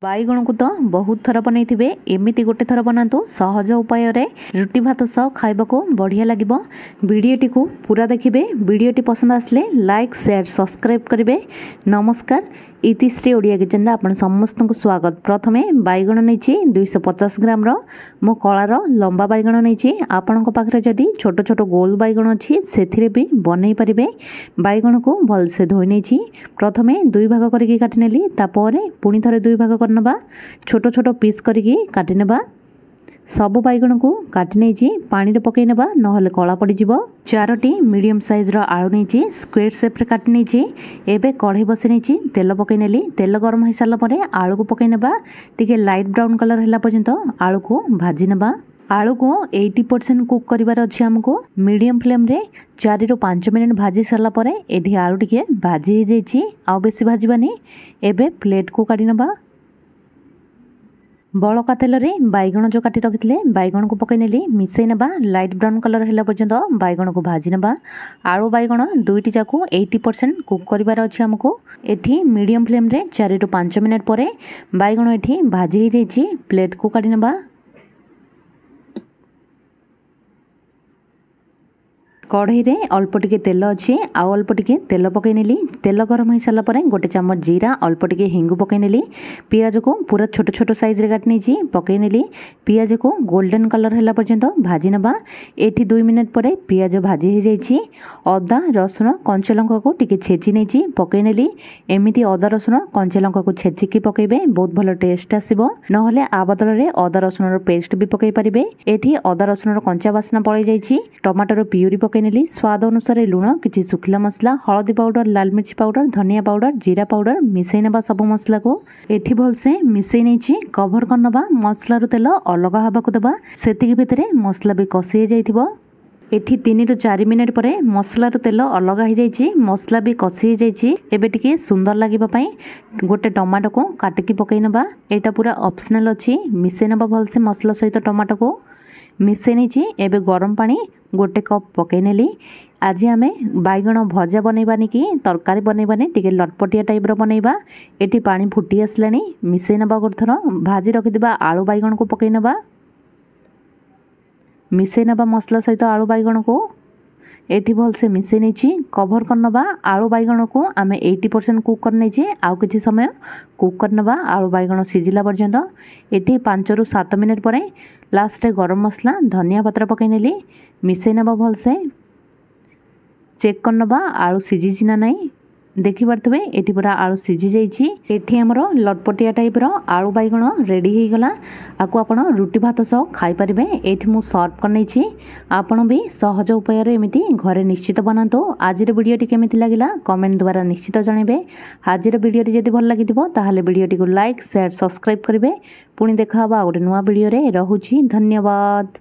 बाइगण को तो बहुत थर बनई एमती गोटे थर बनातु सहज उपाय रुटी भात सह खाइबा को बढ़िया लगे। वीडियोटी को पूरा देखिए। वीडियोटी पसंद आसले लाइक शेयर सब्सक्राइब करेंगे। नमस्कार, इतिश्री ओडिया किचन आपन समस्त को स्वागत। प्रथमे बैगण नहीं 250 ग्राम मो कलार लंबा बैगण नहीं आपण पाखे जदि छोट छोट गोल बैगण अच्छी से भी बनई पारे। बैगण को भलसे धोई नहीं प्रथमे दुई भाग करके काटिनेली पुणी थे दुई भाग करनबा छोट छोट पीस करके काटिनेबा। सबु बैगण को काटि नहीं पानी रे पकई नेबा नहले कला पड़ीजिवो। 4टी मीडियम साइज रो आलू नहीं स्क्वेयर शेप रे काटि नहीं एबे कढ़ई बसई नहीं तेल पकई नेली। तेल गरम हो सारा पर आलू को पकई नेबा टिके लाइट ब्राउन कलर हैला पर्यंत आलू को भाजी नेबा। आलू को 80% कुक करिवार अछि हमको। मीडियम फ्लेम रे 4 ରୁ 5 मिनट भाजी सारा पर एठी आलू टिके भाजी हो जाइछि आ बेसी भाजीबानी। एबे प्लेट को काढी नेबा। बड़का तेल रे बैगण जो काटी रखिले बैगण को पकई नेली मिसई नेबा। लाइट ब्राउन कलर हैला पर्यंत बैगण को भाजी नेबा। आलू बैगण दुईटी जाको 80% कुक करिवार अछि हमको। एठी मीडियम फ्लेम रे 4 ରୁ 5 मिनट पर बैगण एठी भाजी हो जाइछि। प्लेट को काढी नेबा। कढ़ई रे अल्प टिके तेल अच्छे आउ अल्प टिके तेल पकई नेली। तेल गरम हो सारा पर गोटे चामच जीरा अल्प टिके हिंगु पकई नेली। पियाज को पूरा छोट छोट साइज रे काटि नहीं पकई नेली। पियाज को गोल्डन कलर हैला पर्यंत भाजी नेबा। एठी 2 मिनट पर पियाज भाजी हो जाइछि। अदा रसुण कंचा लंका को टिके छेची नहीं पकई नेली। एमिति अदा रसुण कंचा लंका को छेचिकी पकईबे बहुत भलो टेस्ट आसीबो। नहले आ बदल रे अदा रसुण रो पेस्ट भी पकई परिबे। एठी अदा रसुण रो कंचा बासना पळै जाइछि। टमाटर प्यूरी पकई नेली। स्वाद अनुसार लुण किछि सुखिला मसला हळदी पाउडर लाल मिर्च पाउडर धनिया पाउडर जीरा पाउडर मिसई नेबा। सब मसला को एठी भलसे मिसई नहीं कभर करनबा। मसला रो तेल अलग हबा को देबा सेतिक भितरे मसला भी कसी जाइथिबो। एठी 3 ରୁ 4 मिनट पर मसला रो तेल अलग हो जाइछि मसला भी कसी जाइछि। एबे टिके सुंदर लागिबा पई गोटे टमाटो को काटिकी पकई नेबा। एटा पूरा ऑप्शनल अछि। मिसई नेबा भलसे मसला सहित टमाटो को मिसई नहीं एबे गरम पानी गोटे कप पकई नेली। आज आम बैगण भजा बनैबानी कि तरकारी बनैबानी टिके लटपटिया टाइप रो बनैबा। एटी पानी फुटी आसलानी मिसई नेबा। गोटे थर भाजी रखिदिबा आलू बैगण को पकई नेबा। मिसई नेबा मसला सहित आलू बैगण को एटी भलसे मिसई नहीं कभर करनबा। आलू बैगण को आम 80% कुक कर नहीं आउ किछि समय कुक करनबा आलू बैगण सिझिला पर्यंत। एटी 5 ରୁ 7 मिनट पर लास्ट गरम मसला धनिया पत्र पकई नेली मिसई नेबा। भलसे चेक करनबा आलू सिझी ना नहीं देखि पारथबे। एटी पूरा आलू सिझी जाइछि। एठी हमरो लटपटिया टाइप रो आलू बैगण रेडी हो गला। आकु आपण रुटी भात सह खाई परिबे। एठी मु सर्व करनै छी। आपण भी सहज उपाय रे एमिति घरे निश्चित बनातो। आजिर वीडियोटी केमिति लागिला कमेंट द्वारा निश्चित जणाइबे। आजिर वीडियोटी जदि भल लागिथिबो ताहाले वीडियोटी को लाइक शेयर सब्सक्राइब करिवे। पुणी देखा हबा गोटे नुवा वीडियो रे। रहुछि धन्यवाद।